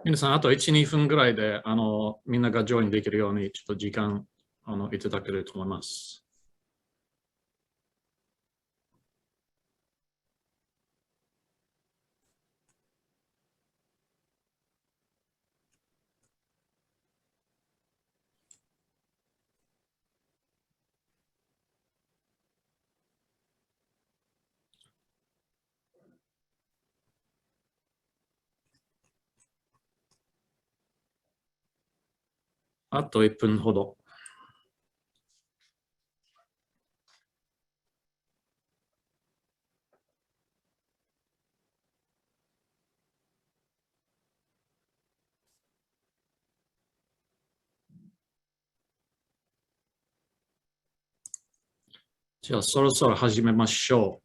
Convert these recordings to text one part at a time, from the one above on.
皆さん、あと1、2分ぐらいでみんながジョインできるように、ちょっと時間いただけると思います。あと1分ほど。じゃあ、そろそろ始めましょ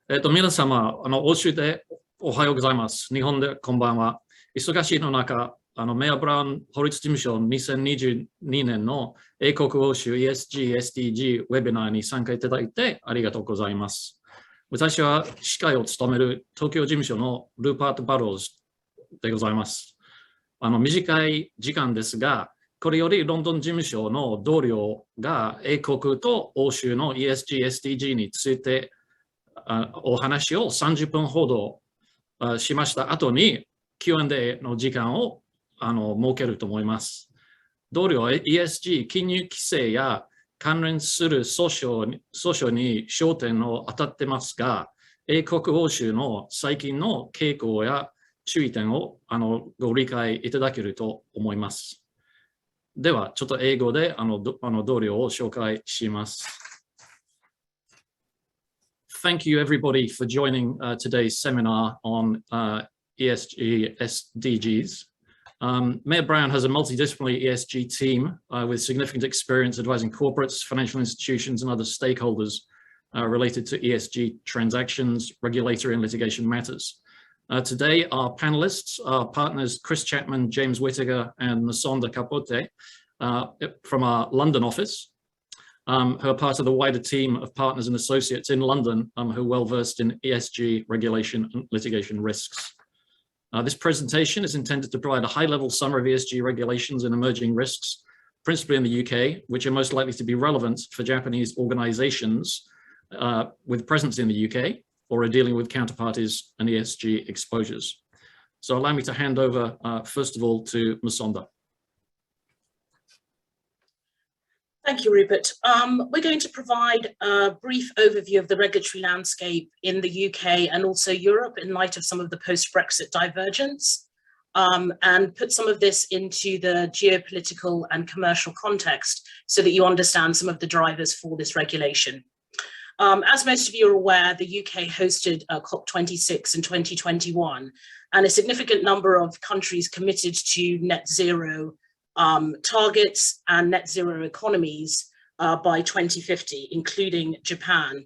う。皆様、欧州でおはようございます。日本でこんばんは。忙しいの中、メイヤー・ブラウン法律事務所2022年の英国欧州 ESG、SDG ウェビナーに参加いただいてありがとうございます。私は司会を務める東京事務所のルーパート・バローズでございます。短い時間ですが、これよりロンドン事務所の同僚が英国と欧州の ESG、SDG についてお話を30分ほどしました後に Q&A の時間を設けると思います。同僚は ESG 金融規制や関連する訴訟に焦点を当たってますが、英国欧州の最近の傾向や注意点をご理解いただけると思います。では、ちょっと英語で同僚を紹介します。Thank you everybody for joining today's seminar on ESG SDGs. Mayor Brown has a multidisciplinary ESG team with significant experience advising corporates, financial institutions and other stakeholders related to ESG transactions, regulatory and litigation matters. Today, our panelists are partners Chris Chapman, James Whittaker, and Masonda Capote from our London office, who are part of the wider team of partners and associates in London who are well versed in ESG regulation and litigation risks. This presentation is intended to provide a high-level summary of ESG regulations and emerging risks, principally in the UK, which are most likely to be relevant for Japanese organizations with presence in the UK, or are dealing with counterparties and ESG exposures. So allow me to hand over, first of all, to Masonda. Thank you, Rupert. We're going to provide a brief overview of the regulatory landscape in the UK and also Europe in light of some of the post-Brexit divergence, and put some of this into the geopolitical and commercial context so that you understand some of the drivers for this regulation. As most of you are aware, the UK hosted COP26 in 2021, and a significant number of countries committed to net zero targets and net zero economies by 2050, including Japan.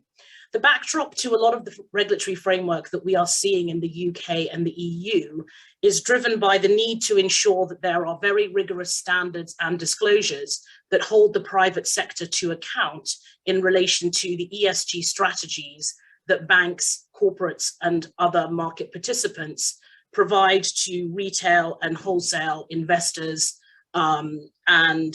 The backdrop to a lot of the regulatory framework that we are seeing in the UK and the EU is driven by the need to ensure that there are very rigorous standards and disclosures that hold the private sector to account in relation to the ESG strategies that banks, corporates, and other market participants provide to retail and wholesale investors and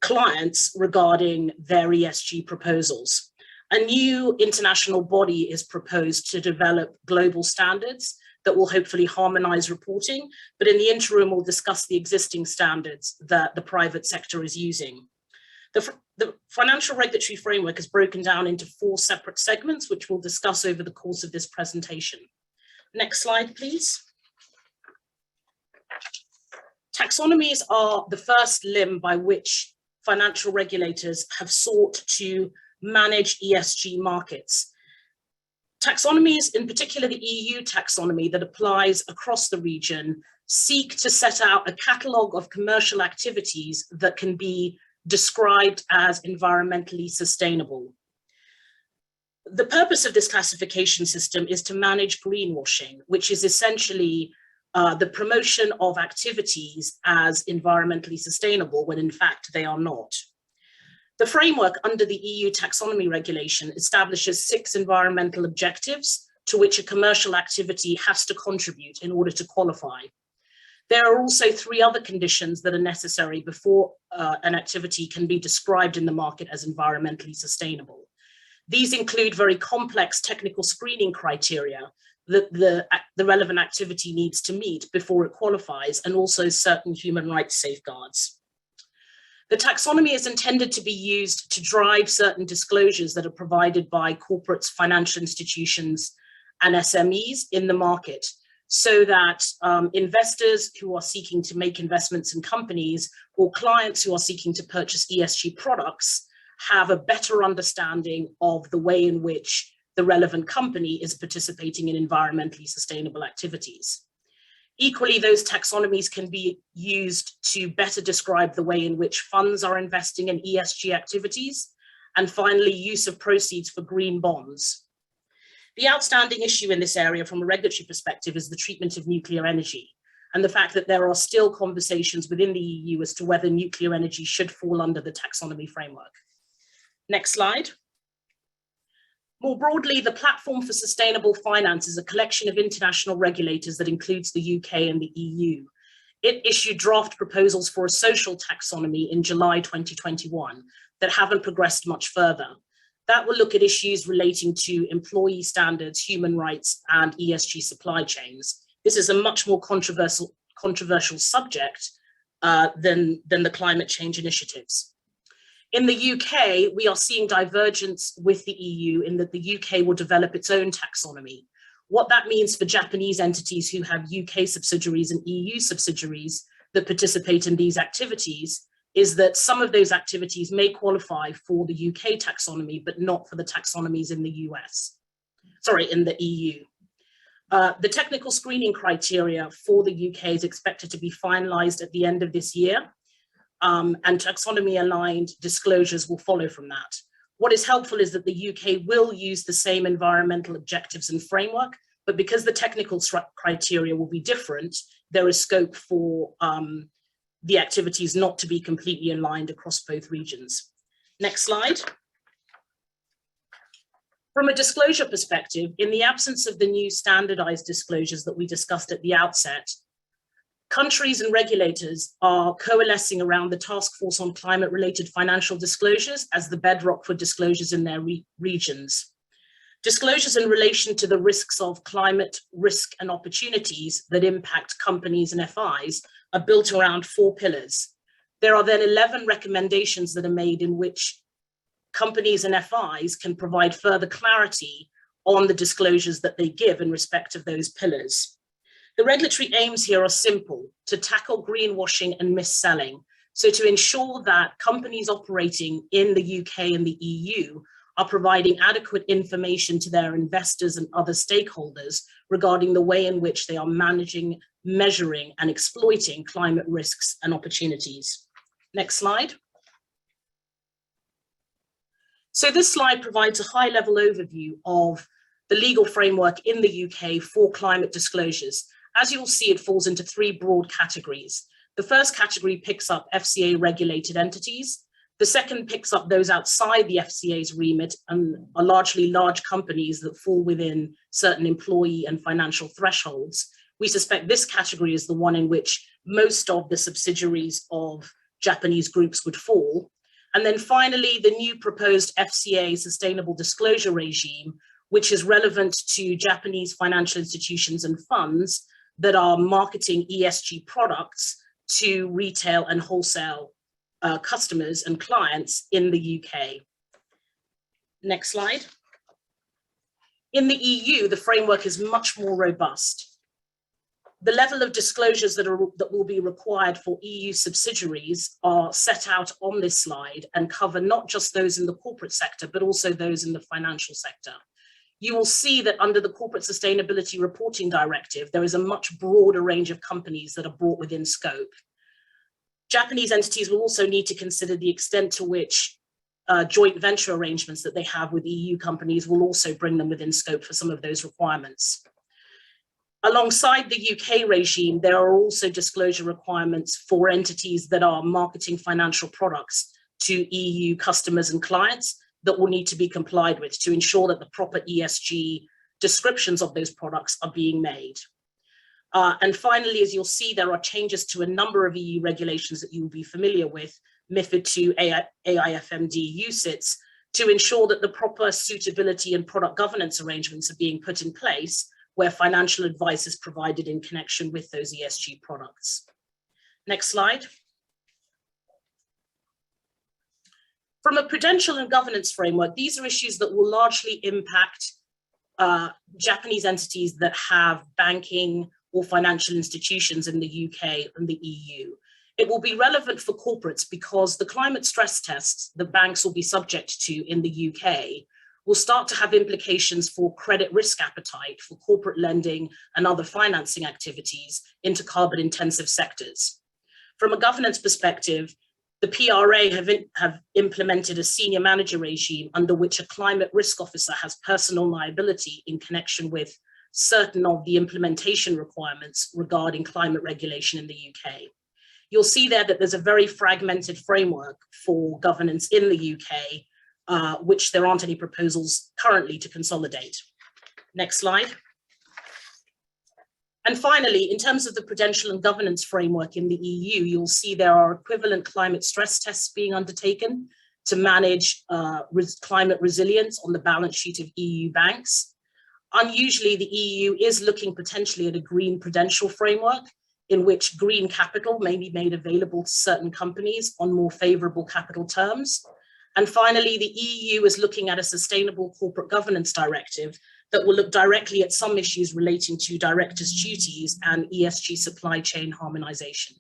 clients regarding their ESG proposals. A new international body is proposed to develop global standards that will hopefully harmonize reporting, but in the interim, we'll discuss the existing standards that the private sector is using. The financial regulatory framework is broken down into 4 separate segments, which we'll discuss over the course of this presentation. Next slide, please. Taxonomies are the first limb by which financial regulators have sought to manage ESG markets. Taxonomies, in particular the EU taxonomy that applies across the region, seek to set out a catalogue of commercial activities that can be described as environmentally sustainable. The purpose of this classification system is to manage greenwashing, which is essentially the promotion of activities as environmentally sustainable when in fact they are not. The framework under the EU taxonomy regulation establishes 6 environmental objectives to which a commercial activity has to contribute in order to qualify. There are also 3 other conditions that are necessary before an activity can be described in the market as environmentally sustainable. These include very complex technical screening criteria that the relevant activity needs to meet before it qualifies, and also certain human rights safeguards. The taxonomy is intended to be used to drive certain disclosures that are provided by corporates, financial institutions, and SMEs in the market, so that investors who are seeking to make investments in companies or clients who are seeking to purchase ESG products have a better understanding of the way in which the relevant company is participating in environmentally sustainable activities. Equally, those taxonomies can be used to better describe the way in which funds are investing in ESG activities, and finally, use of proceeds for green bonds. The outstanding issue in this area from a regulatory perspective is the treatment of nuclear energy, and the fact that there are still conversations within the EU as to whether nuclear energy should fall under the taxonomy framework. Next slide. More broadly, the Platform for Sustainable Finance is a collection of international regulators that includes the UK and the EU. It issued draft proposals for a social taxonomy in July 2021 that haven't progressed much further. That will look at issues relating to employee standards, human rights, and ESG supply chains. This is a much more controversial subject than the climate change initiatives. In the UK, we are seeing divergence with the EU in that the UK will develop its own taxonomy. What that means for Japanese entities who have UK subsidiaries and EU subsidiaries that participate in these activities is that some of those activities may qualify for the UK taxonomy, but not for the taxonomies in the in the EU. The technical screening criteria for the UK is expected to be finalized at the end of this year. And taxonomy-aligned disclosures will follow from that. What is helpful is that the UK will use the same environmental objectives and framework, but because the technical criteria will be different, there is scope for the activities not to be completely aligned across both regions. Next slide. From a disclosure perspective, in the absence of the new standardized disclosures that we discussed at the outset, countries and regulators are coalescing around the Task Force on Climate-Related Financial Disclosures as the bedrock for disclosures in their regions. Disclosures in relation to the risks of climate risk and opportunities that impact companies and FIs are built around 4 pillars. There are then 11 recommendations that are made in which companies and FIs can provide further clarity on the disclosures that they give in respect of those pillars. The regulatory aims here are simple: to tackle greenwashing and mis-selling. So to ensure that companies operating in the UK and the EU are providing adequate information to their investors and other stakeholders regarding the way in which they are managing, measuring, and exploiting climate risks and opportunities. Next slide. So this slide provides a high-level overview of the legal framework in the UK for climate disclosures. As you'll see, it falls into 3 broad categories. The first category picks up FCA-regulated entities. The second picks up those outside the FCA's remit and are largely large companies that fall within certain employee and financial thresholds. We suspect this category is the one in which most of the subsidiaries of Japanese groups would fall. And then finally, the new proposed FCA sustainable disclosure regime, which is relevant to Japanese financial institutions and funds that are marketing ESG products to retail and wholesale customers and clients in the UK. Next slide. In the EU, the framework is much more robust. The level of disclosures that will be required for EU subsidiaries are set out on this slide and cover not just those in the corporate sector, but also those in the financial sector. You will see that under the Corporate Sustainability Reporting Directive, there is a much broader range of companies that are brought within scope. Japanese entities will also need to consider the extent to which joint venture arrangements that they have with EU companies will also bring them within scope for some of those requirements. Alongside the UK regime, there are also disclosure requirements for entities that are marketing financial products to EU customers and clients that will need to be complied with to ensure that the proper ESG descriptions of those products are being made. And finally, as you'll see, there are changes to a number of EU regulations that you will be familiar with, MiFID II, AIFMD, UCITS, to ensure that the proper suitability and product governance arrangements are being put in place where financial advice is provided in connection with those ESG products. Next slide. From a prudential and governance framework, these are issues that will largely impact Japanese entities that have banking or financial institutions in the UK and the EU. It will be relevant for corporates because the climate stress tests that banks will be subject to in the UK will start to have implications for credit risk appetite for corporate lending and other financing activities into carbon intensive sectors. From a governance perspective, the PRA have implemented a senior manager regime under which a climate risk officer has personal liability in connection with certain of the implementation requirements regarding climate regulation in the UK. You'll see there that there's a very fragmented framework for governance in the UK, which there aren't any proposals currently to consolidate. Next slide. And finally, in terms of the prudential and governance framework in the EU, you'll see there are equivalent climate stress tests being undertaken to manage climate resilience on the balance sheet of EU banks. Unusually, the EU is looking potentially at a green prudential framework in which green capital may be made available to certain companies on more favorable capital terms. And finally, the EU is looking at a sustainable corporate governance directive that will look directly at some issues relating to directors' duties and ESG supply chain harmonization.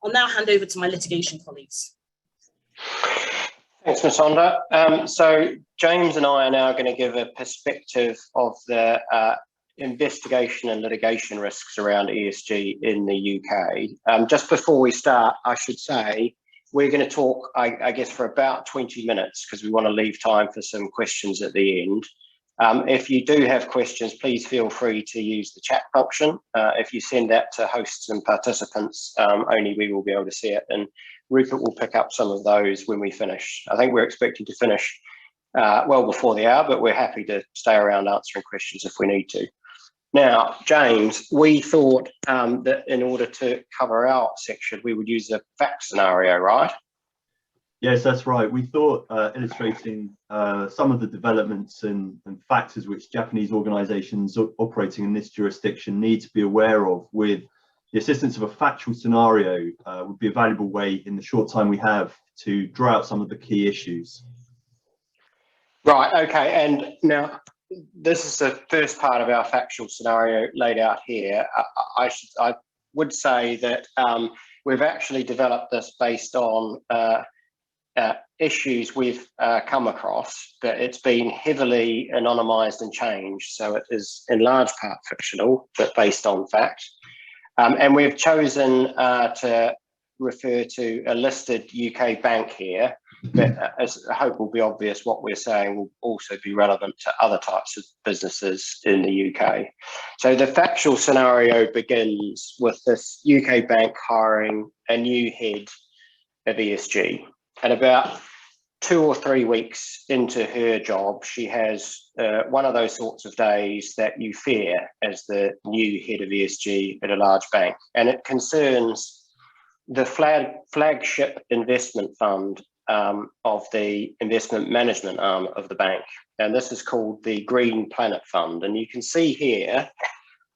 I'll now hand over to my litigation colleagues. Thanks, Matonda. So James and I are now going to give a perspective of the investigation and litigation risks around ESG in the UK. Just before we start, I should say, we're going to talk, I guess, for about 20 minutes because we want to leave time for some questions at the end. If you do have questions, please feel free to use the chat function. If you send that to hosts and participants, only we will be able to see it. And Rupert will pick up some of those when we finish. I think we're expecting to finish well before the hour, but we're happy to stay around answering questions if we need to. Now, James, we thought that in order to cover our section, we would use a fact scenario, right? Yes, that's right. We thought illustrating some of the developments and factors which Japanese organisations operating in this jurisdiction need to be aware of with the assistance of a factual scenario would be a valuable way in the short time we have to draw out some of the key issues. Right, okay, and now this is the first part of our factual scenario laid out here. I would say that we've actually developed this based on issues we've come across, but it's been heavily anonymised and changed. So it is in large part fictional, but based on fact. And we've chosen to refer to a listed UK bank here, but as I hope will be obvious, what we're saying will also be relevant to other types of businesses in the UK. So the factual scenario begins with this UK bank hiring a new head of ESG. And about 2 or 3 weeks into her job, she has one of those sorts of days that you fear as the new head of ESG at a large bank. And it concerns the flagship investment fund of the investment management arm of the bank. And this is called the Green Planet Fund. And you can see here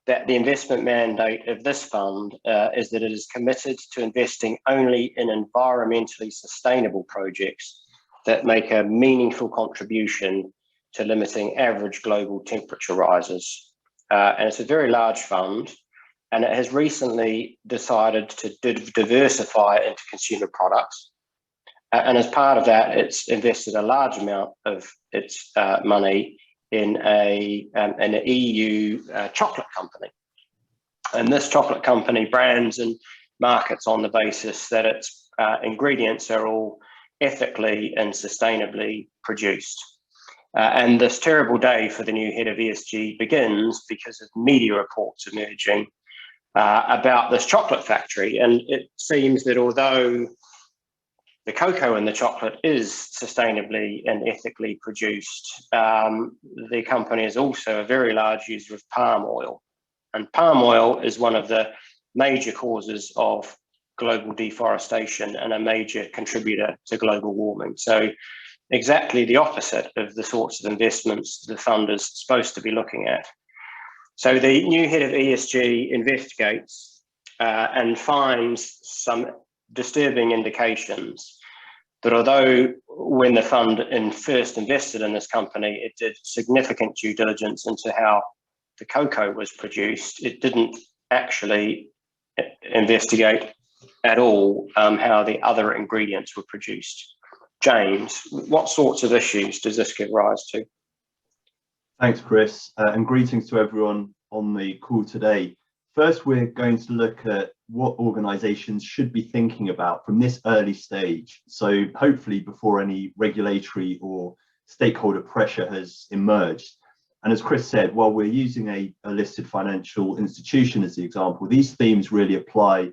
that the investment mandate of this fund is that it is committed to investing only in environmentally sustainable projects that make a meaningful contribution to limiting average global temperature rises. And it's a very large fund, and it has recently decided to diversify into consumer products. And as part of that, it's invested a large amount of its money in an EU chocolate company. And this chocolate company brands and markets on the basis that its ingredients are all ethically and sustainably produced. And this terrible day for the new head of ESG begins because of media reports emerging about this chocolate factory. And it seems that although the cocoa in the chocolate is sustainably and ethically produced, the company is also a very large user of palm oil. And palm oil is one of the major causes of global deforestation and a major contributor to global warming. So exactly the opposite of the sorts of investments the fund is supposed to be looking at. So the new head of ESG investigates and finds some disturbing indications that although when the fund first invested in this company, it did significant due diligence into how the cocoa was produced, it didn't actually investigate at all how the other ingredients were produced. James, what sorts of issues does this give rise to? Thanks, Chris, and greetings to everyone on the call today. First, we're going to look at what organisations should be thinking about from this early stage. So hopefully before any regulatory or stakeholder pressure has emerged. And as Chris said, while we're using a listed financial institution as the example, these themes really apply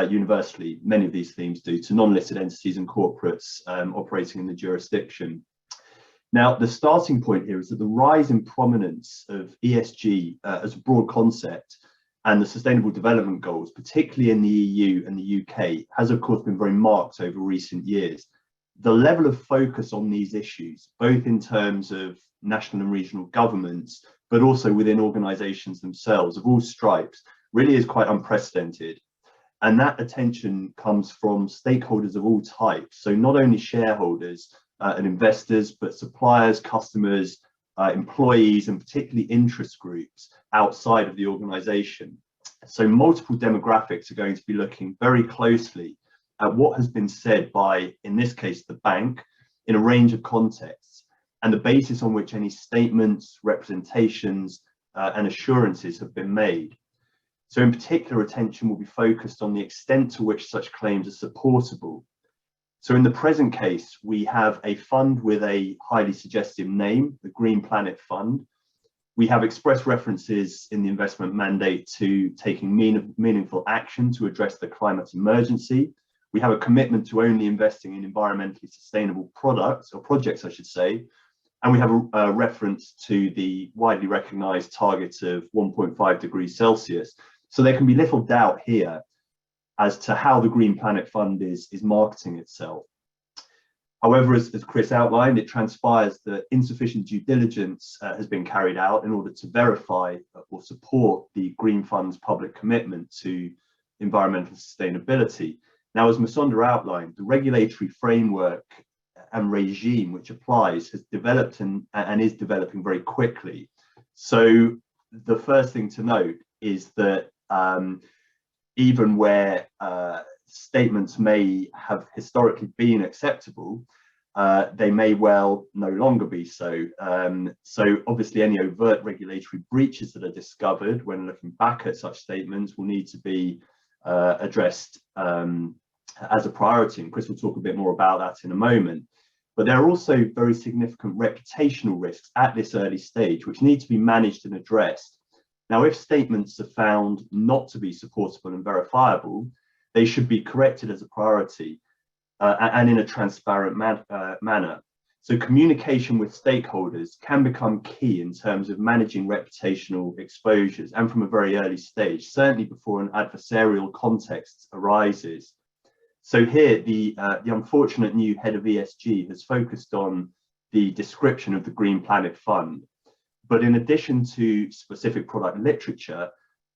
universally. Many of these themes do to non-listed entities and corporates operating in the jurisdiction. Now, the starting point here is that the rise in prominence of ESG as a broad concept and the Sustainable Development Goals, particularly in the EU and the UK, has of course been very marked over recent years. The level of focus on these issues, both in terms of national and regional governments, but also within organisations themselves of all stripes, really is quite unprecedented. And that attention comes from stakeholders of all types. So not only shareholders and investors, but suppliers, customers, employees, and particularly interest groups outside of the organisation. So multiple demographics are going to be looking very closely at what has been said by, in this case, the bank, in a range of contexts, and the basis on which any statements, representations, and assurances have been made. So in particular, attention will be focused on the extent to which such claims are supportable. So in the present case, we have a fund with a highly suggestive name, the Green Planet Fund. We have express references in the investment mandate to taking meaningful action to address the climate emergency. We have a commitment to only investing in environmentally sustainable products, or projects, I should say. And we have a reference to the widely recognised targets of 1.5 degrees Celsius. So there can be little doubt here as to how the Green Planet Fund is marketing itself. However, as Chris outlined, it transpires that insufficient due diligence has been carried out in order to verify or support the Green Fund's public commitment to environmental sustainability. Now, as Masonda outlined, the regulatory framework and regime which applies has developed and is developing very quickly. So the first thing to note is that even where statements may have historically been acceptable, they may well no longer be so. So obviously any overt regulatory breaches that are discovered when looking back at such statements will need to be addressed as a priority, and Chris will talk a bit more about that in a moment. But there are also very significant reputational risks at this early stage which need to be managed and addressed. Now, if statements are found not to be supportable and verifiable, they should be corrected as a priority and in a transparent manner. So communication with stakeholders can become key in terms of managing reputational exposures, and from a very early stage, certainly before an adversarial context arises. So here, the unfortunate new head of ESG has focused on the description of the Green Planet Fund. But in addition to specific product literature,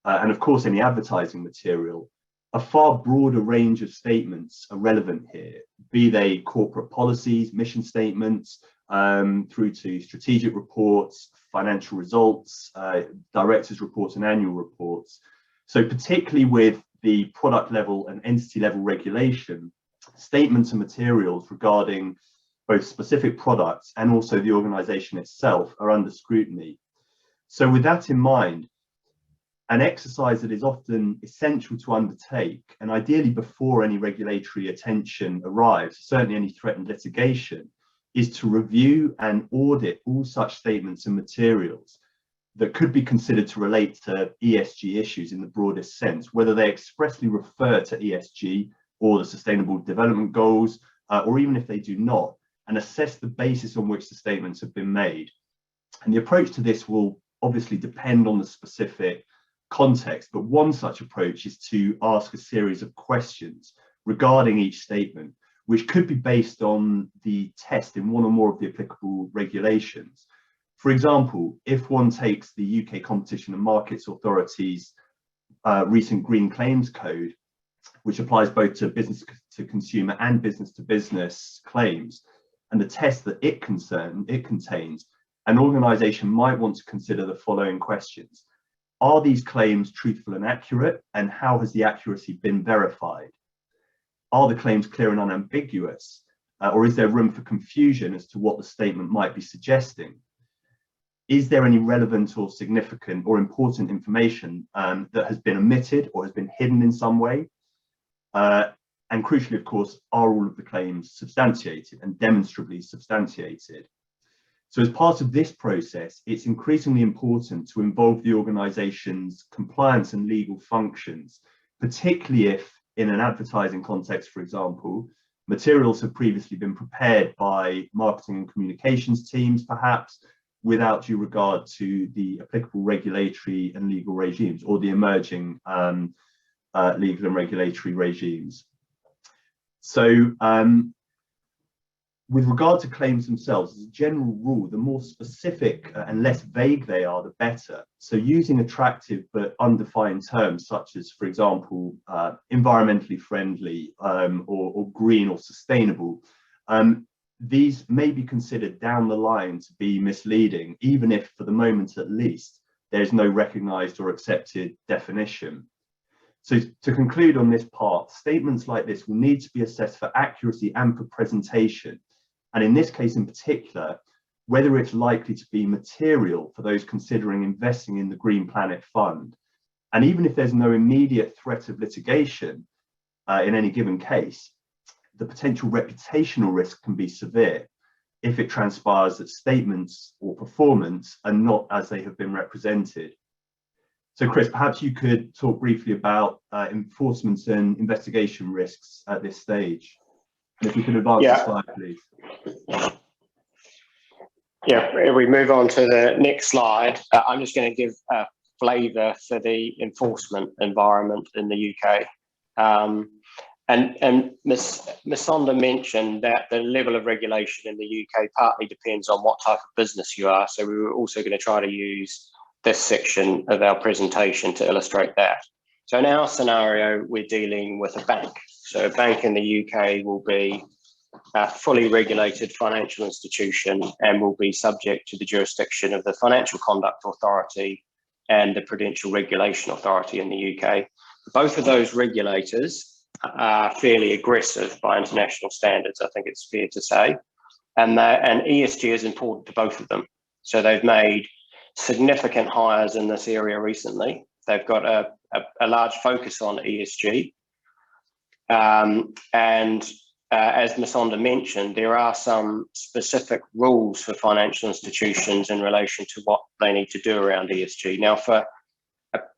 and of course any advertising material, a far broader range of statements are relevant here, be they corporate policies, mission statements, through to strategic reports, financial results, directors' reports and annual reports. So particularly with the product level and entity level regulation, statements and materials regarding both specific products and also the organisation itself are under scrutiny. So with that in mind, an exercise that is often essential to undertake, and ideally before any regulatory attention arrives, certainly any threatened litigation, is to review and audit all such statements and materials that could be considered to relate to ESG issues in the broadest sense, whether they expressly refer to ESG or the Sustainable Development Goals, or even if they do not, and assess the basis on which the statements have been made. And the approach to this will obviously depend on the specific context, but one such approach is to ask a series of questions regarding each statement, which could be based on the test in one or more of the applicable regulations. For example, if one takes the UK Competition and Markets Authority's recent Green Claims Code, which applies both to business to consumer and business to business claims, and the test that it contains, an organisation might want to consider the following questions. Are these claims truthful and accurate, and how has the accuracy been verified? Are the claims clear and unambiguous, or is there room for confusion as to what the statement might be suggesting? Is there any relevant or significant or important information that has been omitted or has been hidden in some way? And crucially, of course, are all of the claims substantiated and demonstrably substantiated? So as part of this process, it's increasingly important to involve the organisation's compliance and legal functions, particularly if, in an advertising context, for example, materials have previously been prepared by marketing and communications teams, perhaps, without due regard to the applicable regulatory and legal regimes or the emerging legal and regulatory regimes. So with regard to claims themselves, as a general rule, the more specific and less vague they are, the better. So using attractive but undefined terms such as, for example, environmentally friendly or green or sustainable, these may be considered down the line to be misleading, even if for the moment at least, there is no recognised or accepted definition. So to conclude on this part, statements like this will need to be assessed for accuracy and for presentation. And in this case in particular, whether it's likely to be material for those considering investing in the Green Planet Fund. And even if there's no immediate threat of litigation in any given case, the potential reputational risk can be severe if it transpires that statements or performance are not as they have been represented. So Chris, perhaps you could talk briefly about enforcement and investigation risks at this stage. And if we could advance the slide, please. Yeah, if we move on to the next slide, I'm just going to give a flavour for the enforcement environment in the UK. And Ms. Sonda mentioned that the level of regulation in the UK partly depends on what type of business you are. So we were also going to try to use this section of our presentation to illustrate that. So in our scenario, we're dealing with a bank. So a bank in the UK will be a fully regulated financial institution and will be subject to the jurisdiction of the Financial Conduct Authority and the Prudential Regulation Authority in the UK. Both of those regulators are fairly aggressive by international standards, I think it's fair to say. And ESG is important to both of them. So they've made significant hires in this area recently. They've got a large focus on ESG. As Ms. Sonda mentioned, there are some specific rules for financial institutions in relation to what they need to do around ESG. Now, for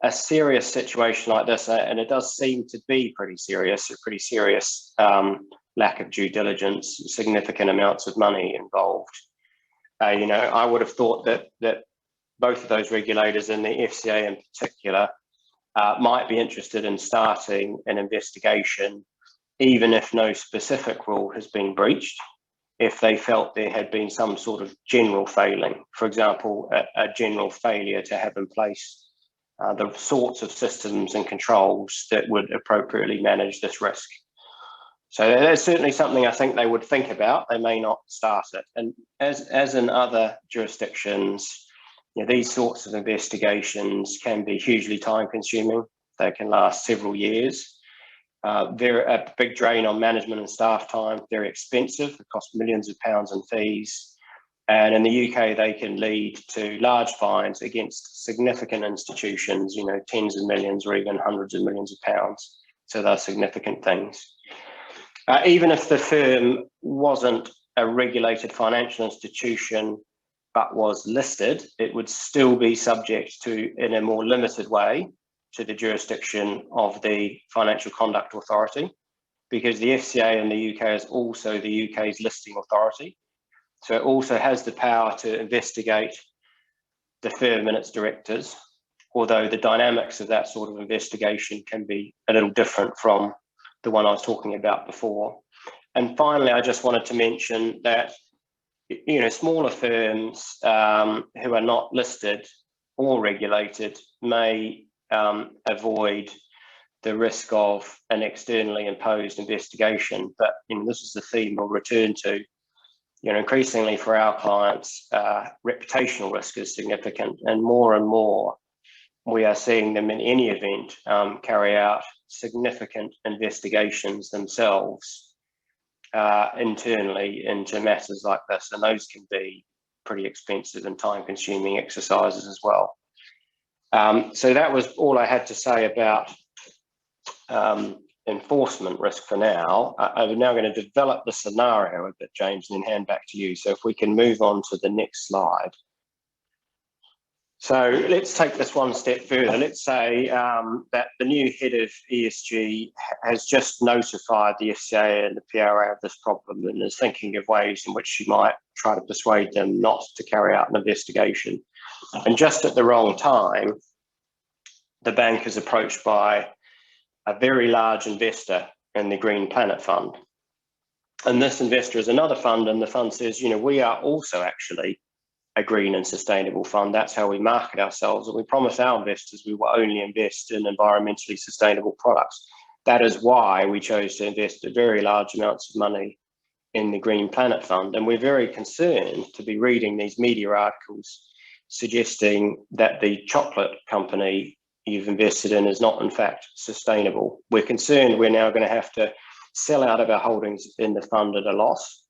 a serious situation like this, and it does seem to be pretty serious lack of due diligence, significant amounts of money involved. I would have thought that both of those regulators and the FCA in particular might be interested in starting an investigation, even if no specific rule has been breached, if they felt there had been some sort of general failing. For example, a general failure to have in place the sorts of systems and controls that would appropriately manage this risk. So that's certainly something I think they would think about. They may not start it. And as in other jurisdictions, these sorts of investigations can be hugely time consuming. They can last several years. They're a big drain on management and staff time, very expensive, it costs millions of pounds in fees. And in the UK, they can lead to large fines against significant institutions, tens of millions or even hundreds of millions of pounds. So they're significant things. Even if the firm wasn't a regulated financial institution, but was listed, it would still be subject to, in a more limited way, to the jurisdiction of the Financial Conduct Authority, because the FCA in the UK is also the UK's listing authority. So it also has the power to investigate the firm and its directors. although the dynamics of that sort of investigation can be a little different from the one I was talking about before. And finally, I just wanted to mention that, you know, smaller firms who are not listed or regulated may avoid the risk of an externally imposed investigation. But, you know, this is the theme we'll return to. You know, increasingly for our clients, reputational risk is significant, and more we are seeing them in any event carry out significant investigations themselves internally into matters like this, and those can be pretty expensive and time-consuming exercises as well. So that was all I had to say about enforcement risk for now. I'm now going to develop the scenario a bit, James, and then hand back to you. So if we can move on to the next slide. So let's take this one step further. Let's say that the new head of ESG has just notified the FCA and the PRA of this problem and is thinking of ways in which she might try to persuade them not to carry out an investigation. And just at the wrong time, the bank is approached by a very large investor in the Green Planet Fund. And this investor is another fund, and the fund says, you know, we are also actually a green and sustainable fund. That's how we market ourselves, and we promise our investors we will only invest in environmentally sustainable products. That is why we chose to invest very large amounts of money in the Green Planet Fund. And we're very concerned to be reading these media articles suggesting that the chocolate company you've invested in is not in fact sustainable. We're concerned we're now going to have to sell out of our holdings in the fund at a loss,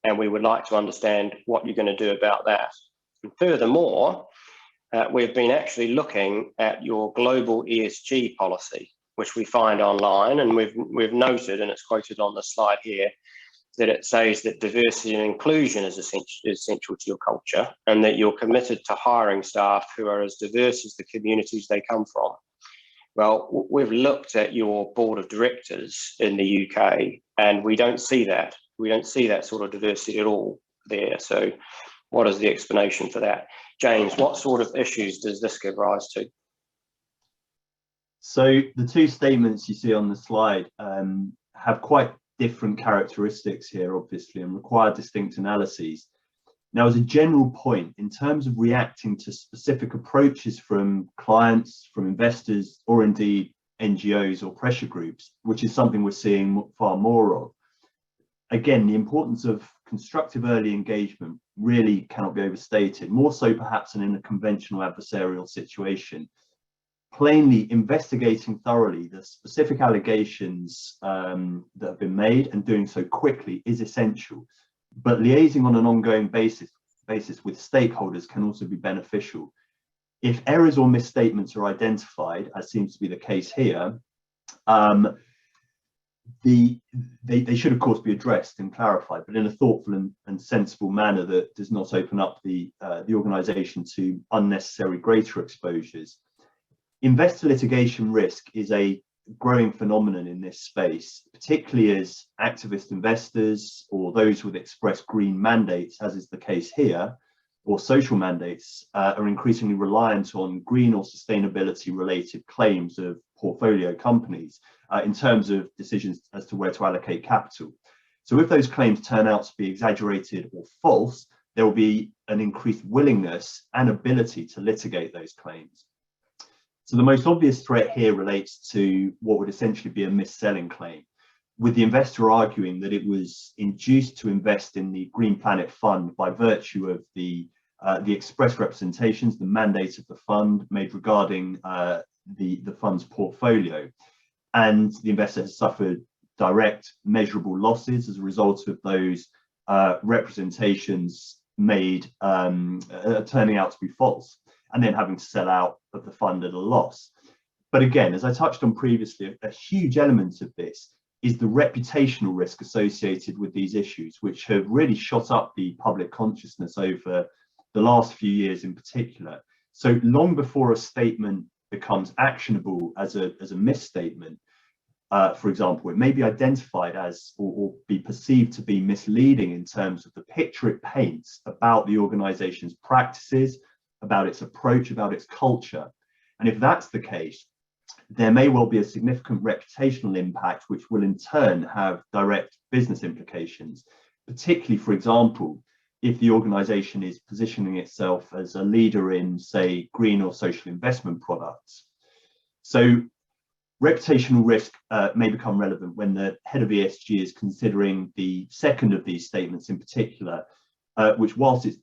and we would like to understand what you're going to do about that. And furthermore, we've been actually looking at your global ESG policy, which we find online, and we've noted, and it's quoted on the slide here, that it says that diversity and inclusion is essential to your culture, and that you're committed to hiring staff who are as diverse as the communities they come from. Well, we've looked at your board of directors in the UK, and we don't see that. We don't see that sort of diversity at all there. So what is the explanation for that? James, what sort of issues does this give rise to? So the two statements you see on the slide have quite different characteristics here, obviously, and require distinct analyses. Now, as a general point, in terms of reacting to specific approaches from clients, from investors, or indeed NGOs or pressure groups, which is something we're seeing far more of, again, the importance of constructive early engagement really cannot be overstated, more so perhaps than in a conventional adversarial situation. Plainly investigating thoroughly the specific allegations that have been made and doing so quickly is essential, but liaising on an ongoing basis with stakeholders can also be beneficial. If errors or misstatements are identified, as seems to be the case here, they should of course be addressed and clarified, but in a thoughtful and sensible manner that does not open up the organisation to unnecessary greater exposures. Investor litigation risk is a growing phenomenon in this space, particularly as activist investors or those with express green mandates, as is the case here, or social mandates, are increasingly reliant on green or sustainability related claims of portfolio companies in terms of decisions as to where to allocate capital. So if those claims turn out to be exaggerated or false, there will be an increased willingness and ability to litigate those claims. So the most obvious threat here relates to what would essentially be a mis-selling claim, with the investor arguing that it was induced to invest in the Green Planet Fund by virtue of the express representations, the mandate of the fund made regarding the fund's portfolio. And the investor has suffered direct measurable losses as a result of those representations made turning out to be false, and then having to sell out of the fund at a loss. But again, as I touched on previously, a huge element of this is the reputational risk associated with these issues, which have really shot up the public consciousness over the last few years in particular. So long before a statement becomes actionable as a misstatement, for example, it may be identified as or be perceived to be misleading in terms of the picture it paints about the organization's practices, about its approach, about its culture. And if that's the case, there may well be a significant reputational impact, which will in turn have direct business implications, particularly, for example, if the organization is positioning itself as a leader in, say, green or social investment products. So reputational risk may become relevant when the head of ESG is considering the second of these statements in particular, which, whilst it's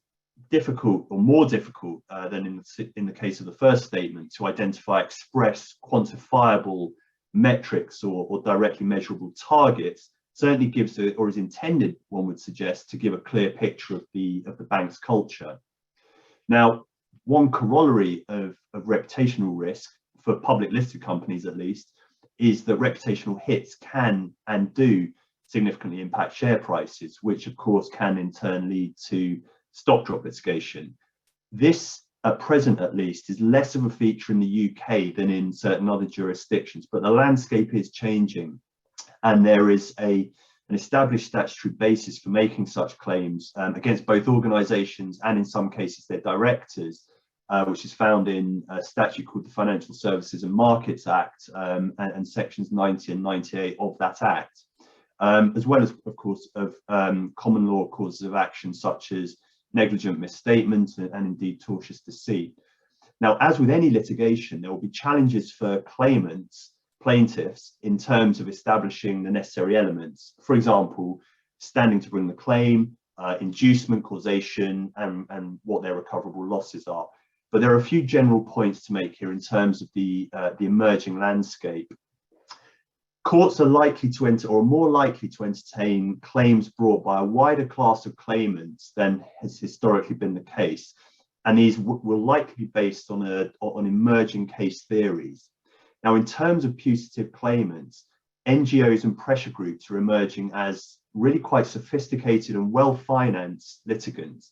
difficult or more difficult than in the case of the first statement to identify express quantifiable metrics or directly measurable targets, certainly gives or is intended, one would suggest, to give a clear picture of the bank's culture. Now, one corollary of reputational risk for public listed companies, at least, is that reputational hits can and do significantly impact share prices, which of course can in turn lead to stock drop litigation. This, at present at least, is less of a feature in the UK than in certain other jurisdictions, but the landscape is changing, and there is an established statutory basis for making such claims against both organisations and in some cases their directors, which is found in a statute called the Financial Services and Markets Act and sections 90 and 98 of that act, as well as, of course, of common law causes of action such as negligent misstatement and indeed tortious deceit. Now, as with any litigation, there will be challenges for plaintiffs, in terms of establishing the necessary elements. For example, standing to bring the claim, inducement, causation, and what their recoverable losses are. But there are a few general points to make here in terms of the emerging landscape. Courts are likely to enter, or more likely to entertain, claims brought by a wider class of claimants than has historically been the case, and these will likely be based on emerging case theories. Now, in terms of putative claimants, NGOs and pressure groups are emerging as really quite sophisticated and well-financed litigants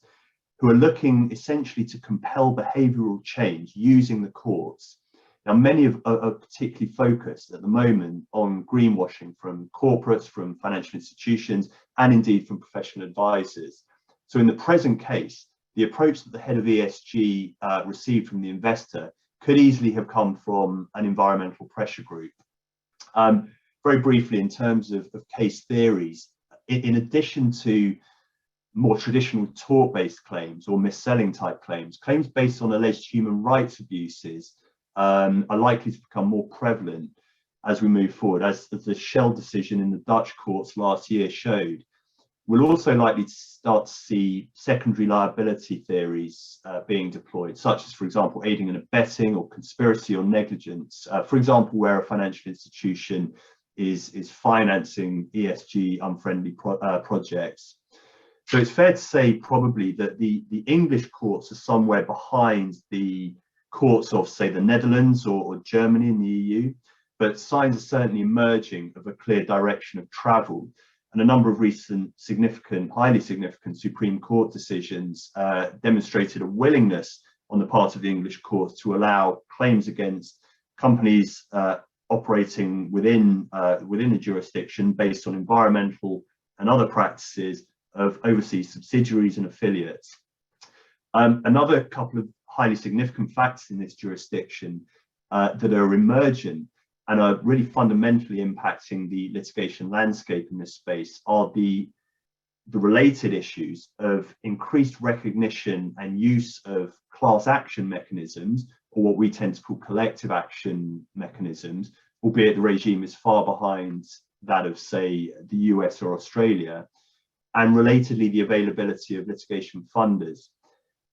who are looking essentially to compel behavioural change using the courts. Now, many are particularly focused at the moment on greenwashing from corporates, from financial institutions, and indeed from professional advisors. So in the present case, the approach that the head of ESG received from the investor could easily have come from an environmental pressure group. Very briefly, in terms of case theories, in addition to more traditional tort-based claims or mis-selling type claims, claims based on alleged human rights abuses are likely to become more prevalent as we move forward, as the Shell decision in the Dutch courts last year showed. We're also likely to start to see secondary liability theories being deployed, such as, for example, aiding and abetting or conspiracy or negligence, for example, where a financial institution is financing ESG unfriendly projects. So it's fair to say probably that the English courts are somewhere behind the courts of, say, the Netherlands or Germany in the EU, but signs are certainly emerging of a clear direction of travel. And a number of recent highly significant Supreme Court decisions demonstrated a willingness on the part of the English courts to allow claims against companies operating within a jurisdiction based on environmental and other practices of overseas subsidiaries and affiliates. Another couple of highly significant factors in this jurisdiction that are emergent and are really fundamentally impacting the litigation landscape in this space are the related issues of increased recognition and use of class action mechanisms, or what we tend to call collective action mechanisms, albeit the regime is far behind that of, say, the US or Australia, and relatedly the availability of litigation funders.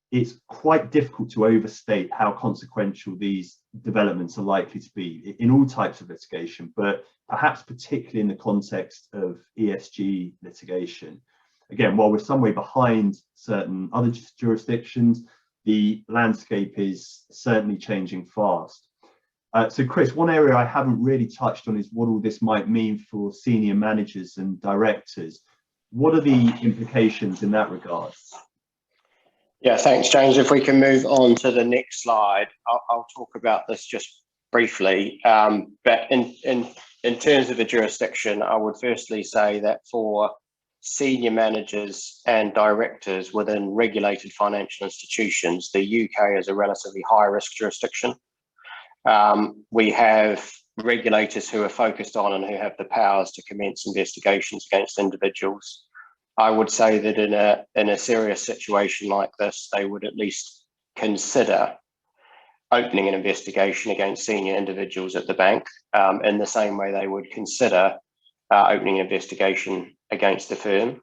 It's quite difficult to overstate how consequential these developments are likely to be in all types of litigation, but perhaps particularly in the context of ESG litigation. Again, while we're some way behind certain other jurisdictions, the landscape is certainly changing fast. So Chris, one area I haven't really touched on is what all this might mean for senior managers and directors. What are the implications in that regard? Yeah, thanks, James. If we can move on to the next slide, I'll talk about this just briefly. But in terms of the jurisdiction, I would firstly say that for senior managers and directors within regulated financial institutions, the UK is a relatively high-risk jurisdiction. We have regulators who are focused on and who have the powers to commence investigations against individuals. I would say that in a serious situation like this, they would at least consider opening an investigation against senior individuals at the bank, in the same way they would consider opening an investigation against the firm.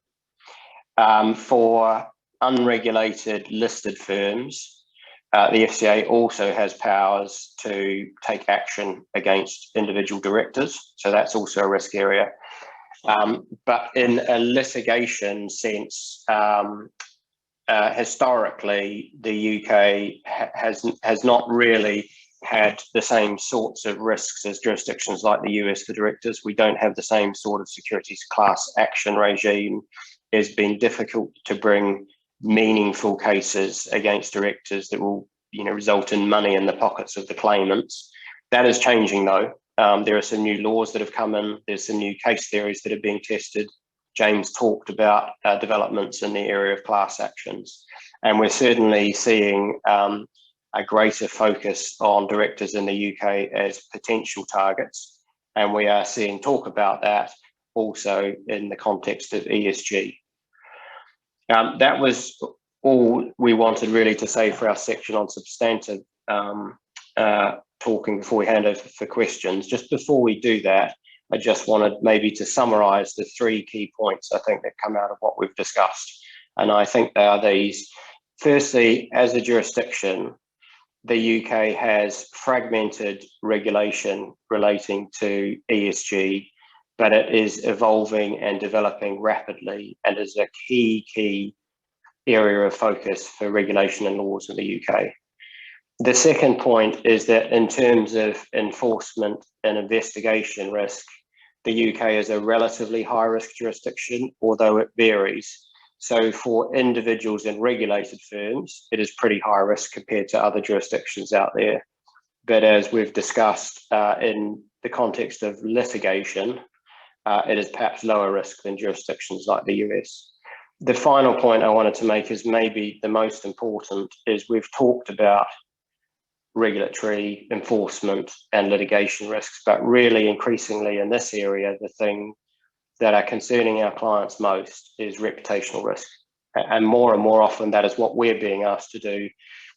For unregulated listed firms, the FCA also has powers to take action against individual directors, so that's also a risk area. But in a litigation sense, historically, the UK has not really had the same sorts of risks as jurisdictions like the US for directors. We don't have the same sort of securities class action regime. It's been difficult to bring meaningful cases against directors that will, result in money in the pockets of the claimants. That is changing, though. There are some new laws that have come in. There's some new case theories that are being tested. James talked about developments in the area of class actions. And we're certainly seeing a greater focus on directors in the UK as potential targets. And we are seeing talk about that also in the context of ESG. That was all we wanted really to say for our section on substantive talking before we hand over for questions. Just before we do that, I just wanted maybe to summarize the three key points I think that come out of what we've discussed. And I think they are these. Firstly, as a jurisdiction, the UK has fragmented regulation relating to ESG, but it is evolving and developing rapidly and is a key area of focus for regulation and laws in the UK. The second point is that in terms of enforcement and investigation risk, the UK is a relatively high risk jurisdiction, although it varies. So for individuals in regulated firms, it is pretty high risk compared to other jurisdictions out there. But as we've discussed in the context of litigation, it is perhaps lower risk than jurisdictions like the US. The final point I wanted to make is maybe the most important is we've talked about regulatory enforcement and litigation risks, but really increasingly in this area, the thing that are concerning our clients most is reputational risk. And more often that is what we're being asked to do.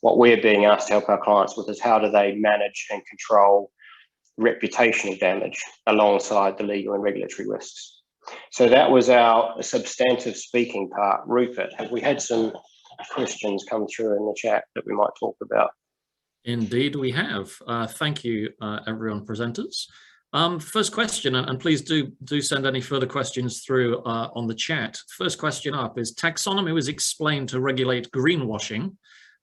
What we're being asked to help our clients with is how do they manage and control reputational damage alongside the legal and regulatory risks. So that was our substantive speaking part. Rupert, have we had some questions come through in the chat that we might talk about? Indeed, we have. Thank you, everyone, presenters. First question, and please do send any further questions through on the chat. First question up is: taxonomy was explained to regulate greenwashing,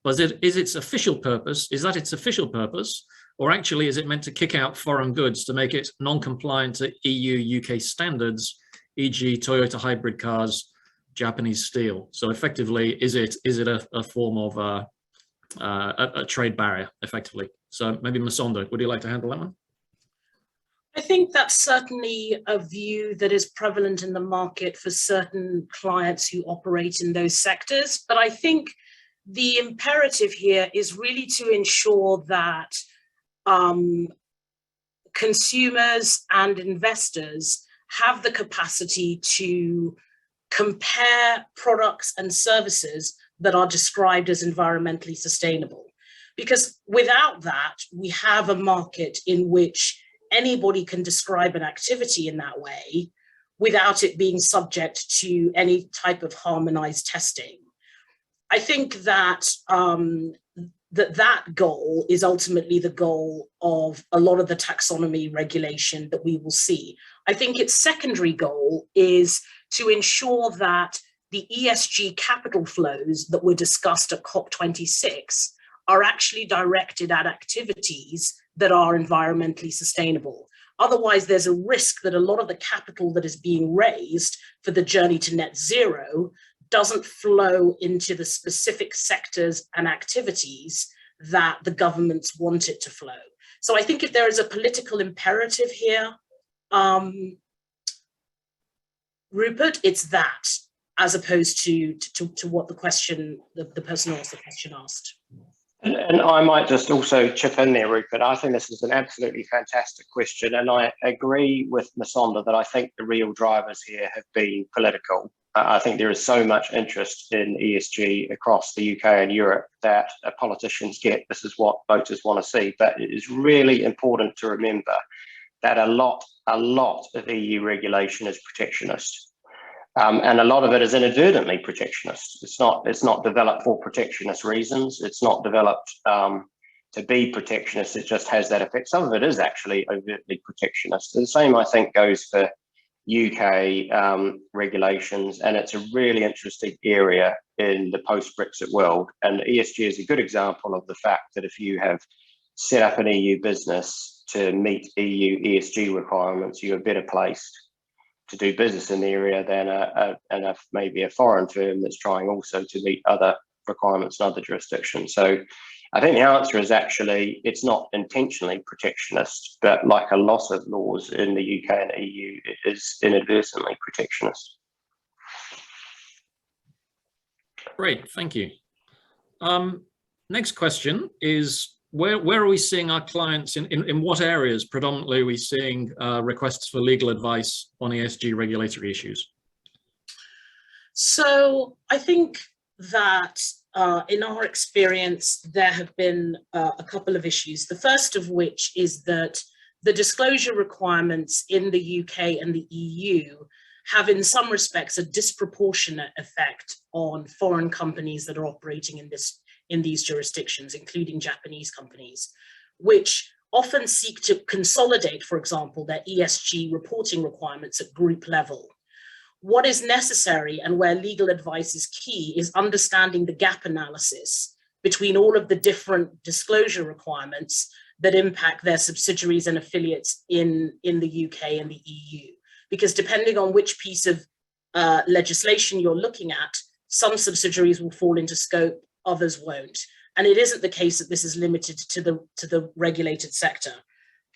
but is that its official purpose, or actually is it meant to kick out foreign goods to make it non-compliant to EU, UK standards, e.g. Toyota hybrid cars, Japanese steel? So effectively, is it a form of a trade barrier, effectively? So maybe Masonda, would you like to handle that one? I think that's certainly a view that is prevalent in the market for certain clients who operate in those sectors. But I think the imperative here is really to ensure that consumers and investors have the capacity to compare products and services that are described as environmentally sustainable. Because without that, we have a market in which anybody can describe an activity in that way without it being subject to any type of harmonized testing. I think that that goal is ultimately the goal of a lot of the taxonomy regulation that we will see. I think its secondary goal is to ensure that the ESG capital flows that were discussed at COP26 are actually directed at activities that are environmentally sustainable. Otherwise, there's a risk that a lot of the capital that is being raised for the journey to net zero doesn't flow into the specific sectors and activities that the governments want it to flow. So I think if there is a political imperative here, Rupert, it's that, as opposed to what the question, the person who asked the question asked. And I might just also chip in there, Rupert. I think this is an absolutely fantastic question, and I agree with Masonda that I think the real drivers here have been political. I think there is so much interest in ESG across the UK and Europe that politicians get this is what voters want to see. But it is really important to remember that a lot of EU regulation is protectionist. And a lot of it is inadvertently protectionist. It's not developed for protectionist reasons. It's not developed to be protectionist. It just has that effect. Some of it is actually overtly protectionist. The same, I think, goes for UK regulations, and it's a really interesting area in the post-Brexit world. And ESG is a good example of the fact that if you have set up an EU business to meet EU ESG requirements, you're better placed to do business in the area than maybe a foreign firm that's trying also to meet other requirements in other jurisdictions. So I think the answer is actually it's not intentionally protectionist, but like a lot of laws in the UK and EU, it is inadvertently protectionist. Great, thank you. Next question is, where are we seeing our clients, in what areas predominantly are we seeing requests for legal advice on ESG regulatory issues? So I think that in our experience, there have been a couple of issues. The first of which is that the disclosure requirements in the UK and the EU have in some respects a disproportionate effect on foreign companies that are operating in these jurisdictions, including Japanese companies, which often seek to consolidate, for example, their ESG reporting requirements at group level. What is necessary and where legal advice is key is understanding the gap analysis between all of the different disclosure requirements that impact their subsidiaries and affiliates in the UK and the EU. Because depending on which piece of legislation you're looking at, some subsidiaries will fall into scope, others won't. And it isn't the case that this is limited to the regulated sector.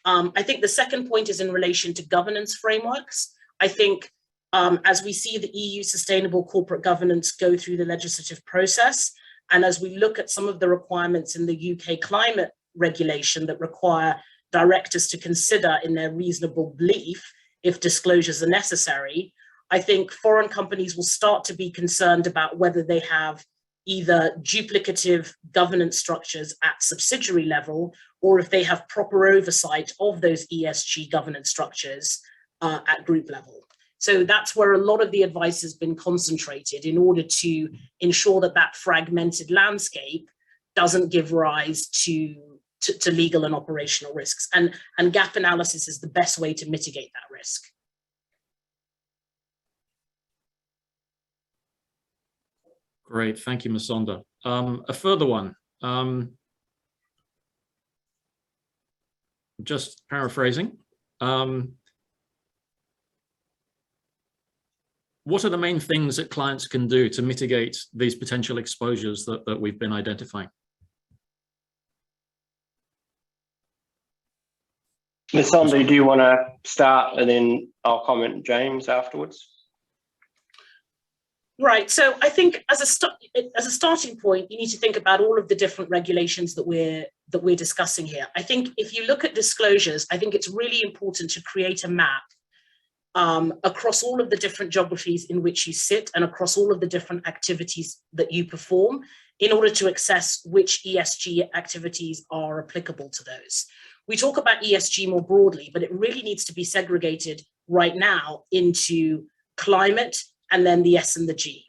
I think the second point is in relation to governance frameworks. I think as we see the EU sustainable corporate governance go through the legislative process, and as we look at some of the requirements in the UK climate regulation that require directors to consider in their reasonable belief if disclosures are necessary, I think foreign companies will start to be concerned about whether they have either duplicative governance structures at subsidiary level, or if they have proper oversight of those ESG governance structures at group level. So that's where a lot of the advice has been concentrated in order to ensure that that fragmented landscape doesn't give rise to legal and operational risks. And gap analysis is the best way to mitigate that risk. Great, thank you, Masonda. A further one, just paraphrasing. What are the main things that clients can do to mitigate these potential exposures that we've been identifying? Masonda, do you want to start and then I'll comment, James, afterwards? Right, so I think as a starting point, you need to think about all of the different regulations that we're discussing here. I think if you look at disclosures, I think it's really important to create a map across all of the different geographies in which you sit and across all of the different activities that you perform in order to assess which ESG activities are applicable to those. We talk about ESG more broadly, but it really needs to be segregated right now into climate and then the S and the G.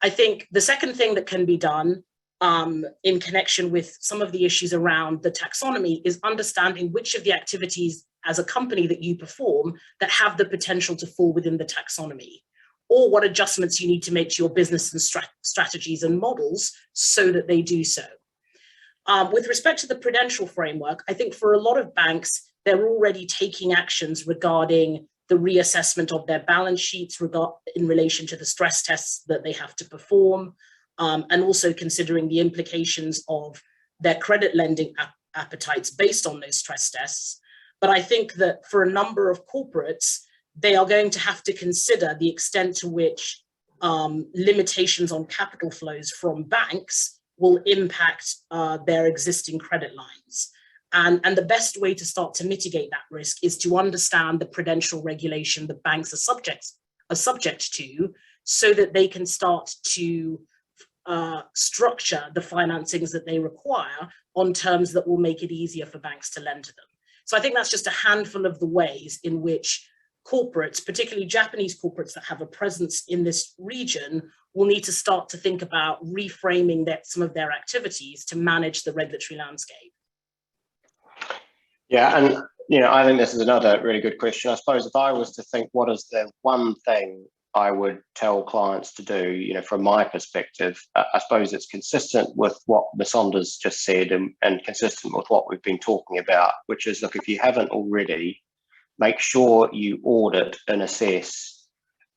I think the second thing that can be done in connection with some of the issues around the taxonomy is understanding which of the activities as a company that you perform that have the potential to fall within the taxonomy, or what adjustments you need to make to your business and strategies and models so that they do so. With respect to the Prudential framework, I think for a lot of banks, they're already taking actions regarding the reassessment of their balance sheets in relation to the stress tests that they have to perform, and also considering the implications of their credit lending appetites based on those stress tests. But I think that for a number of corporates, they are going to have to consider the extent to which limitations on capital flows from banks will impact their existing credit lines. And the best way to start to mitigate that risk is to understand the prudential regulation that banks are subject to, so that they can start to structure the financings that they require on terms that will make it easier for banks to lend to them. So I think that's just a handful of the ways in which corporates, particularly Japanese corporates that have a presence in this region, will need to start to think about reframing some of their activities to manage the regulatory landscape. Yeah, and I think this is another really good question. I suppose if I was to think, what is the one thing I would tell clients to do, from my perspective, I suppose it's consistent with what Ms. Saunders just said and consistent with what we've been talking about, which is, look, if you haven't already, make sure you audit and assess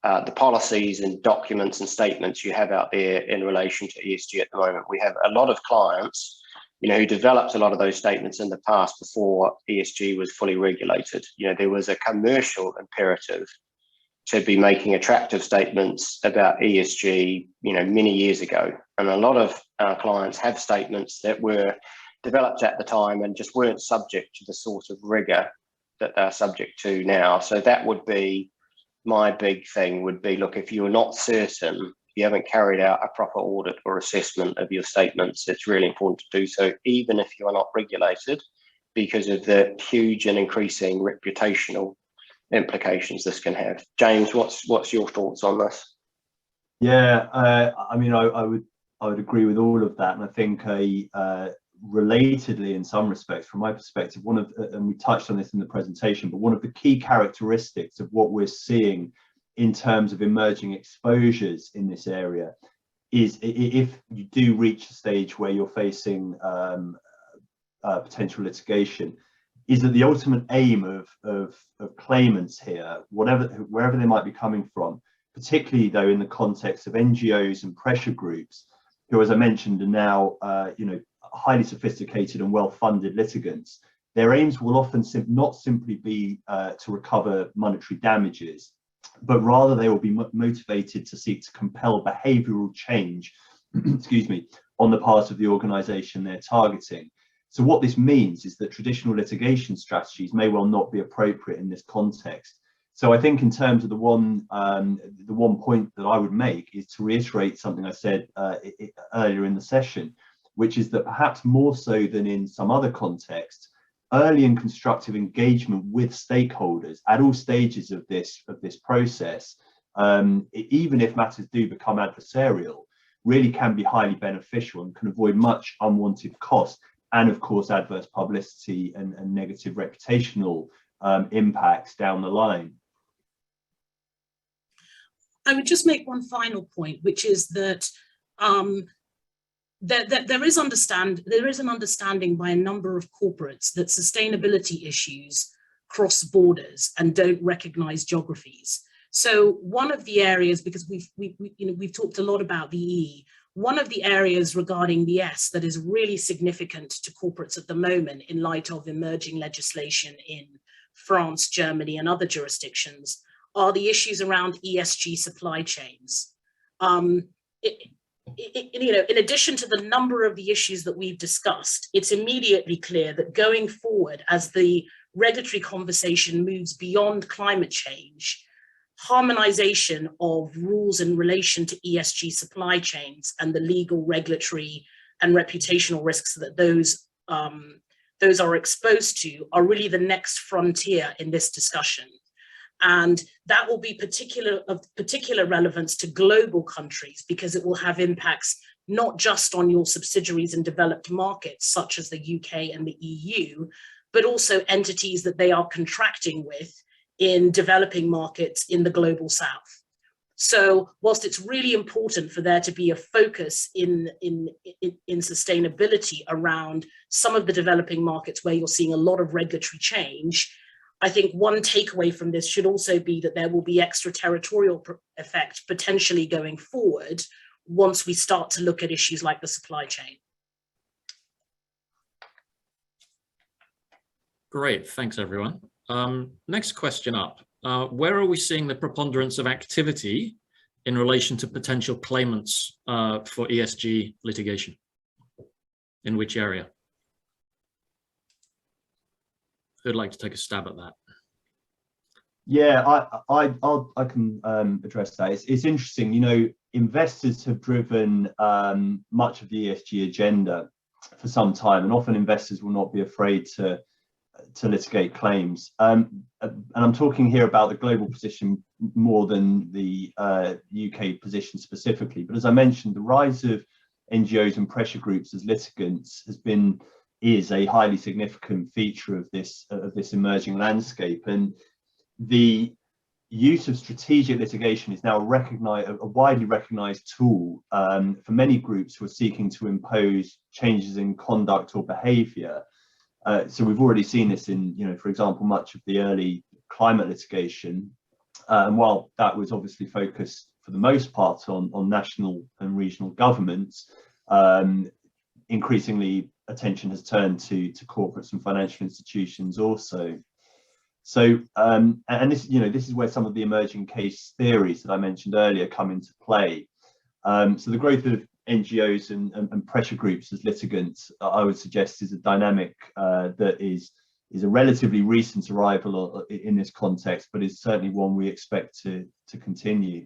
the policies and documents and statements you have out there in relation to ESG at the moment. We have a lot of clients who developed a lot of those statements in the past before ESG was fully regulated. There was a commercial imperative to be making attractive statements about ESG, many years ago. And a lot of our clients have statements that were developed at the time and just weren't subject to the sort of rigor that they're subject to now. So that would be my big thing, would be, look, if you're not certain, you haven't carried out a proper audit or assessment of your statements, it's really important to do so, even if you are not regulated, because of the huge and increasing reputational implications this can have. James, what's your thoughts on this? Yeah, I mean, I would agree with all of that, and I think relatedly, in some respects, from my perspective, and we touched on this in the presentation, but one of the key characteristics of what we're seeing in terms of emerging exposures in this area is, if you do reach a stage where you're facing potential litigation, is that the ultimate aim of claimants here, wherever they might be coming from, particularly though in the context of NGOs and pressure groups, who, as I mentioned, are now highly sophisticated and well-funded litigants, their aims will often not simply be to recover monetary damages, but rather they will be motivated to seek to compel behavioural change, excuse me, on the part of the organisation they're targeting. So what this means is that traditional litigation strategies may well not be appropriate in this context. So I think in terms of the one point that I would make is to reiterate something I said earlier in the session, which is that perhaps more so than in some other contexts, early and constructive engagement with stakeholders at all stages of this process, even if matters do become adversarial, really can be highly beneficial and can avoid much unwanted cost and, of course, adverse publicity and negative reputational impacts down the line. I would just make one final point, which is that there is an understanding by a number of corporates that sustainability issues cross borders and don't recognize geographies. So one of the areas, because we've talked a lot about the E, one of the areas regarding the S that is really significant to corporates at the moment in light of emerging legislation in France, Germany, and other jurisdictions are the issues around ESG supply chains. In addition to the number of the issues that we've discussed, it's immediately clear that going forward, as the regulatory conversation moves beyond climate change, harmonization of rules in relation to ESG supply chains and the legal, regulatory, and reputational risks that those are exposed to are really the next frontier in this discussion. And that will be of particular relevance to global countries, because it will have impacts not just on your subsidiaries in developed markets, such as the UK and the EU, but also entities that they are contracting with in developing markets in the global south. So whilst it's really important for there to be a focus in sustainability around some of the developing markets where you're seeing a lot of regulatory change, I think one takeaway from this should also be that there will be extraterritorial effect potentially going forward once we start to look at issues like the supply chain. Great, thanks everyone. Next question up. Where are we seeing the preponderance of activity in relation to potential claimants for ESG litigation? In which area? Who'd like to take a stab at that? Yeah, I can address that. It's interesting, you know, investors have driven much of the ESG agenda for some time, and often investors will not be afraid to litigate claims. And I'm talking here about the global position more than the UK position specifically. But as I mentioned, the rise of NGOs and pressure groups as litigants is a highly significant feature of this emerging landscape. And the use of strategic litigation is now a widely recognized tool for many groups who are seeking to impose changes in conduct or behavior. So we've already seen this in, you know, for example, much of the early climate litigation. And while that was obviously focused for the most part on national and regional governments, increasingly attention has turned to corporates and financial institutions also. So, and this, you know, this is where some of the emerging case theories that I mentioned earlier come into play. So the growth of NGOs and pressure groups as litigants, I would suggest, is a dynamic that is a relatively recent arrival in this context, but is certainly one we expect to continue.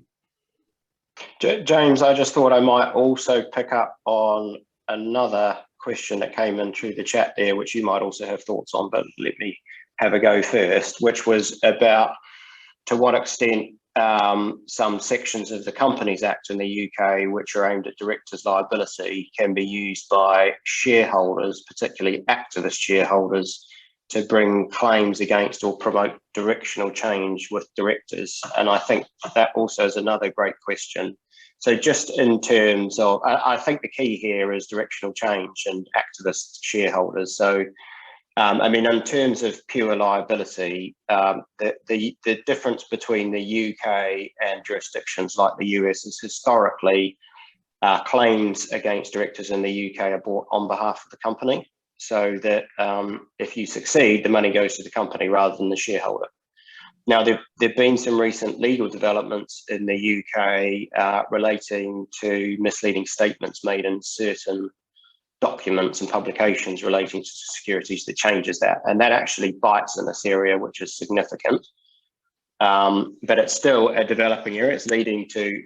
James, I just thought I might also pick up on another question that came in through the chat there, which you might also have thoughts on, but let me have a go first, which was about to what extent some sections of the Companies Act in the UK, which are aimed at directors' liability, can be used by shareholders, particularly activist shareholders, to bring claims against or promote directional change with directors. And I think that also is another great question. So just in terms of, I think the key here is directional change and activist shareholders. So I mean, in terms of pure liability, the difference between the UK and jurisdictions like the US is historically claims against directors in the UK are brought on behalf of the company, so that if you succeed, the money goes to the company rather than the shareholder. Now, there've been some recent legal developments in the UK relating to misleading statements made in certain documents and publications relating to securities that changes that, and that actually bites in this area, which is significant. But it's still a developing area. It's leading to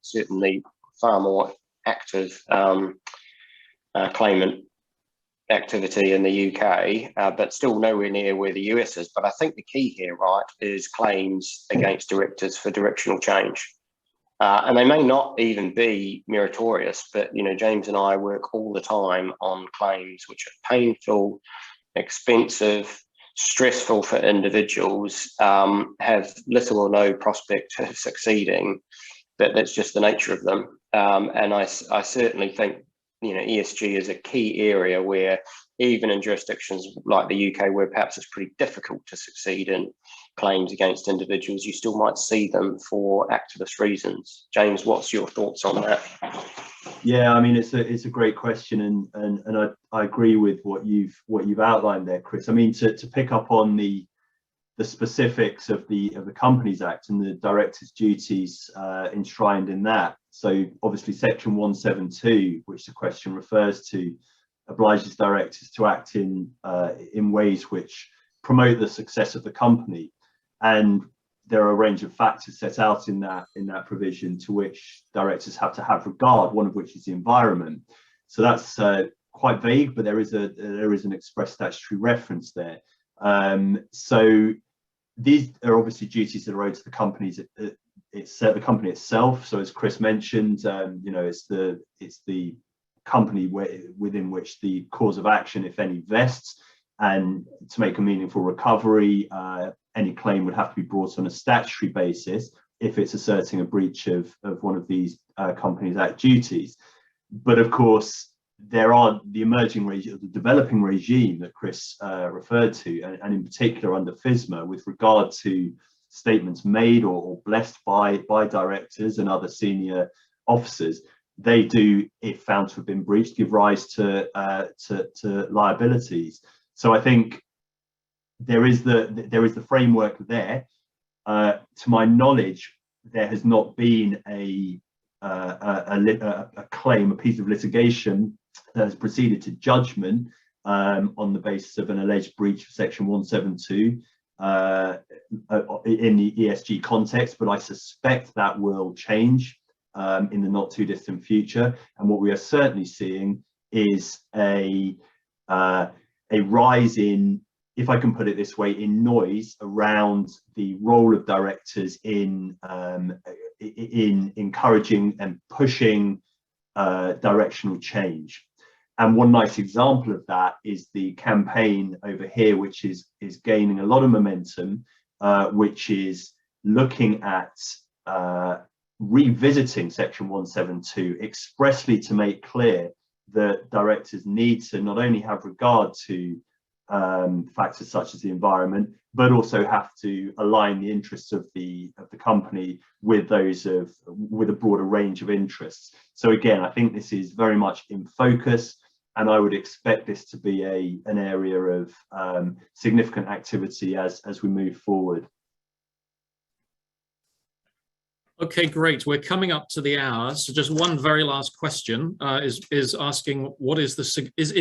certainly far more active claimant activity in the UK, but still nowhere near where the US is. But I think the key here, right, is claims against directors for directional change. And they may not even be meritorious, but, you know, James and I work all the time on claims which are painful, expensive, stressful for individuals, have little or no prospect of succeeding, but that's just the nature of them. And I certainly think, you know, ESG is a key area where even in jurisdictions like the UK, where perhaps it's pretty difficult to succeed in claims against individuals, you still might see them for activist reasons. James, what's your thoughts on that? Yeah, I mean, it's a great question, and I agree with what you've outlined there, Chris. I mean, to pick up on the specifics of the Companies Act and the directors' duties enshrined in that. So obviously section 172, which the question refers to, obliges directors to act in ways which promote the success of the company, and there are a range of factors set out in that provision to which directors have to have regard, one of which is the environment. So that's quite vague, but there is an express statutory reference there. So these are obviously duties that are owed to the companies. It's the company itself. So as Chris mentioned, you know, it's the company within which the cause of action, if any, vests, and to make a meaningful recovery, any claim would have to be brought on a statutory basis if it's asserting a breach of one of these Companies Act duties. But of course, there are the emerging regime, the developing regime that Chris referred to, and in particular under FSMA, with regard to statements made or blessed by directors and other senior officers. They do, if found to have been breached, give rise to liabilities. So I think there is the framework there. To my knowledge, there has not been a claim, a piece of litigation that has proceeded to judgment on the basis of an alleged breach of Section 172 in the ESG context, but I suspect that will change in the not too distant future. And what we are certainly seeing is a rise in, if I can put it this way, in noise around the role of directors in encouraging and pushing directional change. And one nice example of that is the campaign over here, which is gaining a lot of momentum, which is looking at revisiting Section 172 expressly to make clear that directors need to not only have regard to factors such as the environment, but also have to align the interests of the company with those with a broader range of interests. So again, I think this is very much in focus, and I would expect this to be an area of significant activity as we move forward. Okay, great. We're coming up to the hour. So just one very last question is asking, what is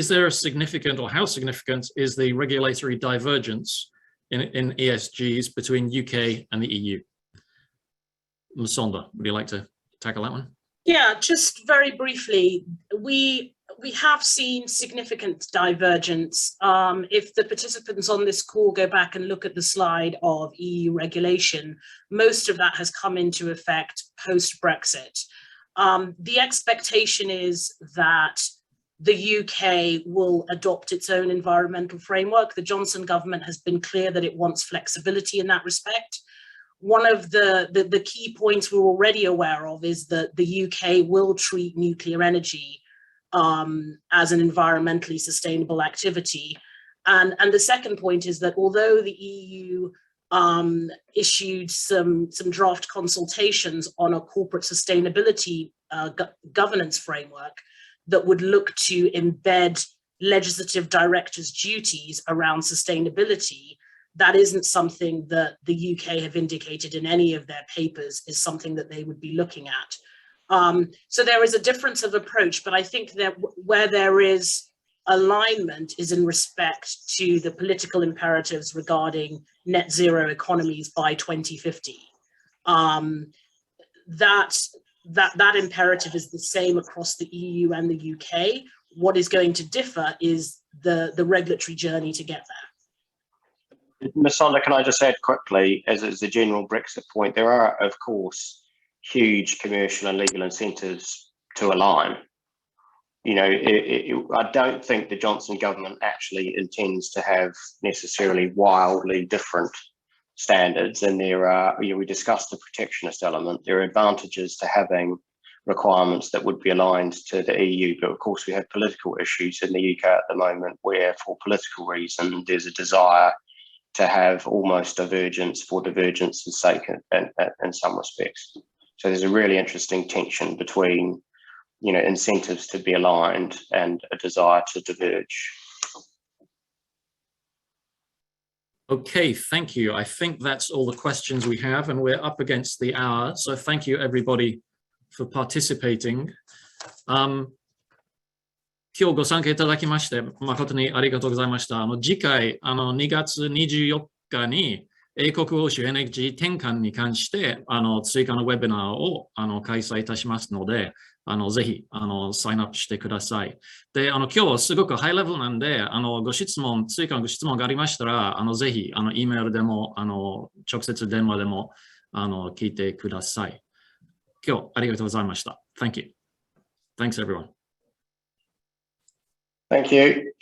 there a significant, or how significant is the regulatory divergence in ESGs between UK and the EU? Ms. Sonda, would you like to tackle that one? Yeah, just very briefly, we have seen significant divergence. If the participants on this call go back and look at the slide of EU regulation, most of that has come into effect post-Brexit. The expectation is that the UK will adopt its own environmental framework. The Johnson government has been clear that it wants flexibility in that respect. One of the key points we're already aware of is that the UK will treat nuclear energy as an environmentally sustainable activity. And the second point is that although the EU issued some draft consultations on a corporate sustainability governance framework that would look to embed legislative directors' duties around sustainability, that isn't something that the UK have indicated in any of their papers is something that they would be looking at. So there is a difference of approach, but I think that where there is alignment is in respect to the political imperatives regarding net zero economies by 2050. That imperative is the same across the EU and the UK. What is going to differ is the regulatory journey to get there. Ms. Sonda, can I just add quickly, as a general Brexit point, there are, of course, huge commercial and legal incentives to align. You know, I don't think the Johnson government actually intends to have necessarily wildly different standards, and there are, you know, we discussed the protectionist element. There are advantages to having requirements that would be aligned to the EU, but of course we have political issues in the UK at the moment where, for political reasons, there's a desire to have almost divergence for divergence's sake in some respects. So there's a really interesting tension between, you know, incentives to be aligned and a desire to diverge. Okay, thank you. I think that's all the questions we have, and we're up against the hour. So thank you everybody for participating. 今日ご参加いただきまして誠にありがとうございました。次回2月24日に英国欧州エネルギー転換に関して追加のウェビナーを開催いたしますので、ぜひサインアップしてください。で、今日すごくハイレベルなんで、ご質問、追加のご質問がありましたら、ぜひEメールでも直接電話でも聞いてください。今日ありがとうございました。Thank you. Thanks everyone. Thank you.